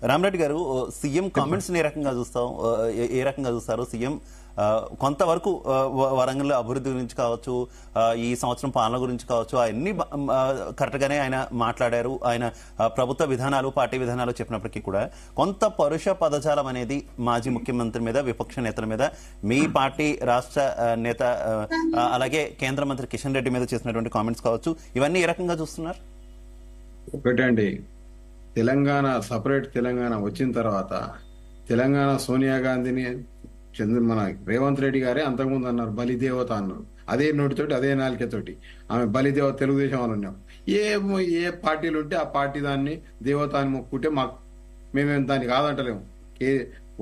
రామరెడ్డి గారు, CM comments ఏ రకంగా చూస్తాం, ఏ రకంగా చూస్తారు? సీఎం కొంతవరకు వరంగల్ అభివృద్ధి గురించి కావచ్చు, ఈ సంవత్సరం పాలన గురించి కావచ్చు, అన్ని కరెక్ట్ గానే ఆయన మాట్లాడారు. ఆయన ప్రభుత్వ విధానాలు, పార్టీ విధానాలు చెప్పినప్పటికీ కూడా కొంత పరుష పదజాలం అనేది మాజీ ముఖ్యమంత్రి మీద, విపక్ష నేతల మీద, మీ పార్టీ రాష్ట్ర నేత అలాగే కేంద్ర మంత్రి కిషన్ రెడ్డి మీద చేసినటువంటి కామెంట్స్ కావచ్చు, ఇవన్నీ ఏ రకంగా చూస్తున్నారు? ఒకటండి, తెలంగాణ సపరేట్ తెలంగాణ వచ్చిన తర్వాత తెలంగాణ సోనియా గాంధీని మన రేవంత్ రెడ్డి గారే అంతకుముందు అన్నారు బలిదేవత అన్నారు. అదే నోటితోటి, అదే నాలికతోటి ఆమె బలిదేవత తెలుగుదేశం అని ఉన్నాం. ఏ పార్టీలు ఉంటే ఆ పార్టీ దాన్ని దేవత అని మొక్కుంటే మేమేం దాన్ని కాదంటలేము.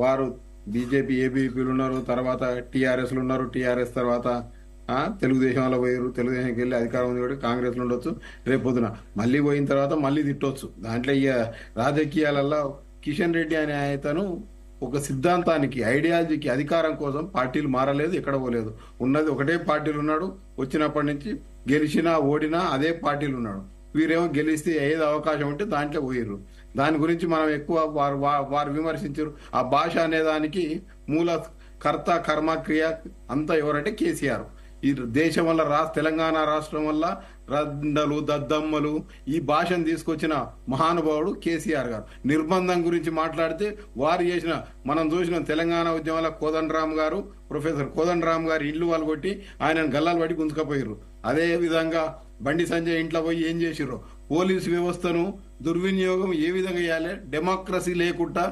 వారు బీజేపీ ఏబీపీలు ఉన్నారు, తర్వాత టీఆర్ఎస్లు ఉన్నారు, టీఆర్ఎస్ తర్వాత తెలుగుదేశంలో పోయారు, తెలుగుదేశంకి వెళ్ళి అధికారం ఉంది కూడా కాంగ్రెస్లో ఉండొచ్చు. రేపు పొద్దున మళ్ళీ పోయిన తర్వాత మళ్ళీ తిట్టొచ్చు. దాంట్లో ఇక రాజకీయాలలో కిషన్ రెడ్డి అనే ఆయతను ఒక సిద్ధాంతానికి, ఐడియాలజీకి, అధికారం కోసం పార్టీలు మారలేదు, ఎక్కడ పోలేదు. ఉన్నది ఒకటే పార్టీలు ఉన్నాడు. వచ్చినప్పటి నుంచి గెలిచినా ఓడినా అదే పార్టీలు ఉన్నాడు. వీరేమో గెలిస్తే ఏది అవకాశం ఉంటే దాంట్లో పోయిర్రు. దాని గురించి మనం ఎక్కువ వారు విమర్శించారు. ఆ భాష అనే దానికి మూల కర్త కర్మ క్రియ అంతా ఎవరంటే కేసీఆర్. ఈ దేశం వల్ల తెలంగాణ రాష్ట్రం వల్ల రండలు దద్దమ్మలు ఈ భాషను తీసుకొచ్చిన మహానుభావుడు కేసీఆర్ గారు. నిర్బంధం గురించి మాట్లాడితే వారు చేసిన, మనం చూసిన తెలంగాణ ఉద్యమంలో కోదండరామ్ గారు, ప్రొఫెసర్ కోదండరామ్ గారు ఇల్లు వాళ్ళు కొట్టి ఆయనను గల్లాలు పట్టి గుంజుకపోయారు. అదే విధంగా బండి సంజయ్ ఇంట్లో పోయి ఏం చేసిర్రు, పోలీసు వ్యవస్థను దుర్వినియోగం ఏ విధంగా చేయాలి, డెమోక్రసీ లేకుండా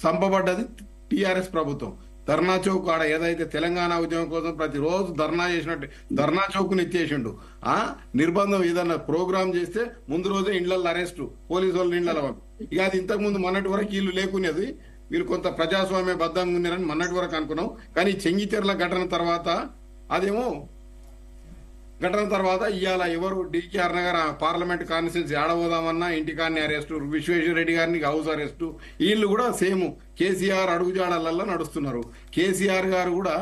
చంపబడ్డది టీఆర్ఎస్ ప్రభుత్వం. ధర్నా చౌక్ ఆడ ఏదైతే తెలంగాణ ఉద్యమం కోసం ప్రతిరోజు ధర్నా చేసినట్టు ధర్నా చౌక్ని ఎత్తేసిండు. నిర్బంధం ఏదన్నా ప్రోగ్రామ్ చేస్తే ముందు రోజే ఇండ్లలో అరెస్టు, పోలీసు వాళ్ళని ఇండ్లలో. ఇక అది ఇంతకు ముందు మొన్నటి వరకు వీళ్ళు లేకునేది, వీళ్ళు కొంత ప్రజాస్వామ్య బద్దంగా ఉన్నారని మొన్నటి వరకు అనుకున్నాం. కానీ చెంగిచెర్ల ఘటన తర్వాత ఇవాళ ఎవరు డికేఆర్ నగర్ పార్లమెంట్ కాన్స్టిట్యూన్సీ ఆడబోదామన్నా ఇంటికాన్ని అరెస్టు, విశ్వేశ్వర రెడ్డి గారిని హౌస్ అరెస్టు. వీళ్ళు కూడా సేమ్ కేసీఆర్ అడుగుజాడలలో నడుస్తున్నారు. కేసీఆర్ గారు కూడా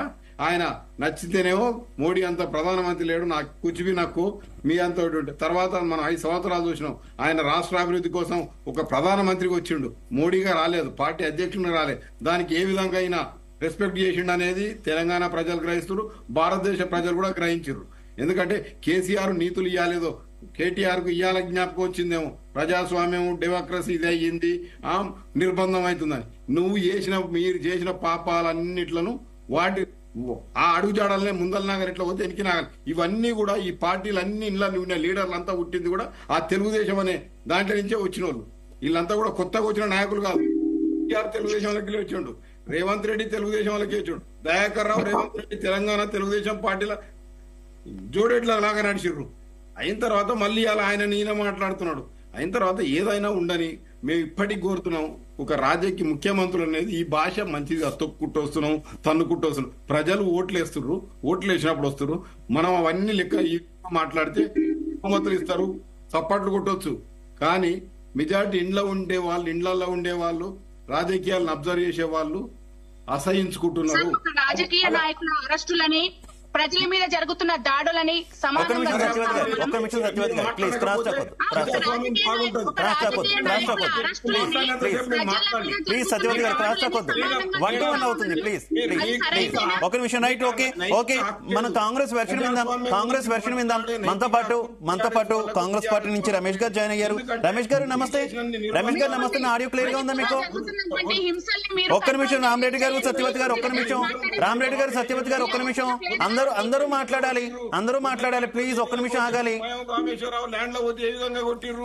ఆయన నచ్చితేనేమో మోడీ అంత ప్రధానమంత్రి లేడు, నాకు కుచిబి నాకు మీ అంత ఉంటే. తర్వాత మనం 5 సంవత్సరాలు చూసినాం. ఆయన రాష్ట్రాభివృద్ధి కోసం ఒక ప్రధానమంత్రికి వచ్చిండు, మోడీగా రాలేదు, పార్టీ అధ్యక్షుడిగా రాలేదు. దానికి ఏ విధంగా అయినా రెస్పెక్ట్ చేసిండు అనేది తెలంగాణ ప్రజలు గ్రహిస్తున్నారు, భారతదేశ ప్రజలు కూడా గ్రహించారు. ఎందుకంటే కేసీఆర్ నీతులు ఇయ్యాలేదో కేటీఆర్ కు ఇయ్యాల జ్ఞాపకం వచ్చిందేమో, ప్రజాస్వామ్యం డెమోక్రసీ ఇది అయ్యింది, నిర్బంధం అవుతుందని. మీరు చేసిన పాపాలన్నిట్లను వాటి ఆ అడుగుజాడలనే ముందలనాగర్ ఎట్లా పోతే ఎనికినాగలి. ఇవన్నీ కూడా ఈ పార్టీలన్నీ ఇంట్లో ఉన్న లీడర్లు అంతా పుట్టింది కూడా ఆ తెలుగుదేశం అనే దాంట్లో నుంచే వచ్చిన వాళ్ళు. వీళ్ళంతా కూడా కొత్తగా వచ్చిన నాయకులు కాదు. కేటీఆర్ తెలుగుదేశంలోకి వచ్చిండు, రేవంత్ రెడ్డి తెలుగుదేశం వాళ్ళకి వచ్చిండు, దయాకర్ రావు రేవంత్ రెడ్డి తెలంగాణ తెలుగుదేశం పార్టీల జోడెట్ల లాగా నడిచిర్రు. అయిన తర్వాత మళ్ళీ అలా ఈయన మాట్లాడుతున్నాడు. అయిన తర్వాత ఏదైనా ఉండని మేము ఇప్పటికి కోరుతున్నాం, ఒక రాజకీయ ముఖ్యమంత్రులు అనేది ఈ భాష మంచిగా తొక్కుంటూ వస్తున్నాం, తన్నుకుంటూ వస్తున్నాం. ప్రజలు ఓట్లు వేసినప్పుడు వస్తున్నారు. మనం అవన్నీ లెక్క మాట్లాడితే బహుమతులు ఇస్తారు, చప్పట్లు కొట్టవచ్చు. కానీ మెజార్టీ ఇండ్లలో ఉండే వాళ్ళు రాజకీయాలను అబ్జర్వ్ చేసే వాళ్ళు అసహించుకుంటున్నారు. రాజకీయ నాయకుల అరెస్టులని, ప్రజల మీద జరుగుతున్న దాడులని ఒక నిమిషం రైట్. ఓకే మనం కాంగ్రెస్ వెర్షన్ విందాం. మనతో పాటు కాంగ్రెస్ పార్టీ నుంచి రమేష్ గారు జాయిన్ అయ్యారు. రమేష్ గారు నమస్తే. నా ఆడియో క్లియర్ గా ఉందా మీకు? ఒక్క నిమిషం రామరెడ్డి గారు, సత్యవతి గారు ఒక్క నిమిషం. రామరెడ్డి గారు, సత్యవతి గారు ఒక్క నిమిషం. అందరూ మాట్లాడాలి ప్లీజ్, ఒక్క నిమిషం ఆగాలి.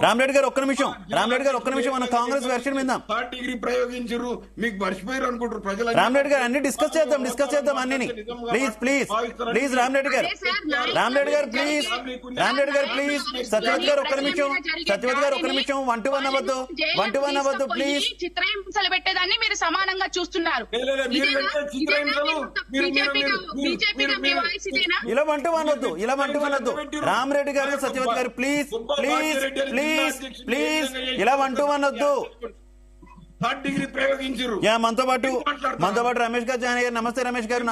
రామరెడ్డి గారు ఒక్క నిమిషం. మనం కాంగ్రెస్ వెర్షన్ విందాం. ప్రయోగించారు, మీకు మర్చిపోయారు అనుకుంటారు ప్రజలు. రామరెడ్డి గారు అన్ని డిస్కస్ చేద్దాం అన్ని. ప్లీజ్ రామరెడ్డి గారు ప్లీజ్. సత్యవతి గారు ఒక్క నిమిషం. 1-1 అవ్వద్దు ప్లీజ్. చిత్రహింసలు పెట్టేదాన్ని మీరు సమానంగా చూస్తున్నారు. ఇలా 1-1 వద్దు. రామరెడ్డి గారు, సత్యవతి గారు ప్లీజ్. ఇలా 1-1 వద్దు. థర్డ్ డిగ్రీ ప్రయోగించారు. మనతో పాటు రమేష్ గారు జాయిన్ అయ్యారు. నమస్తే రమేష్ గారు.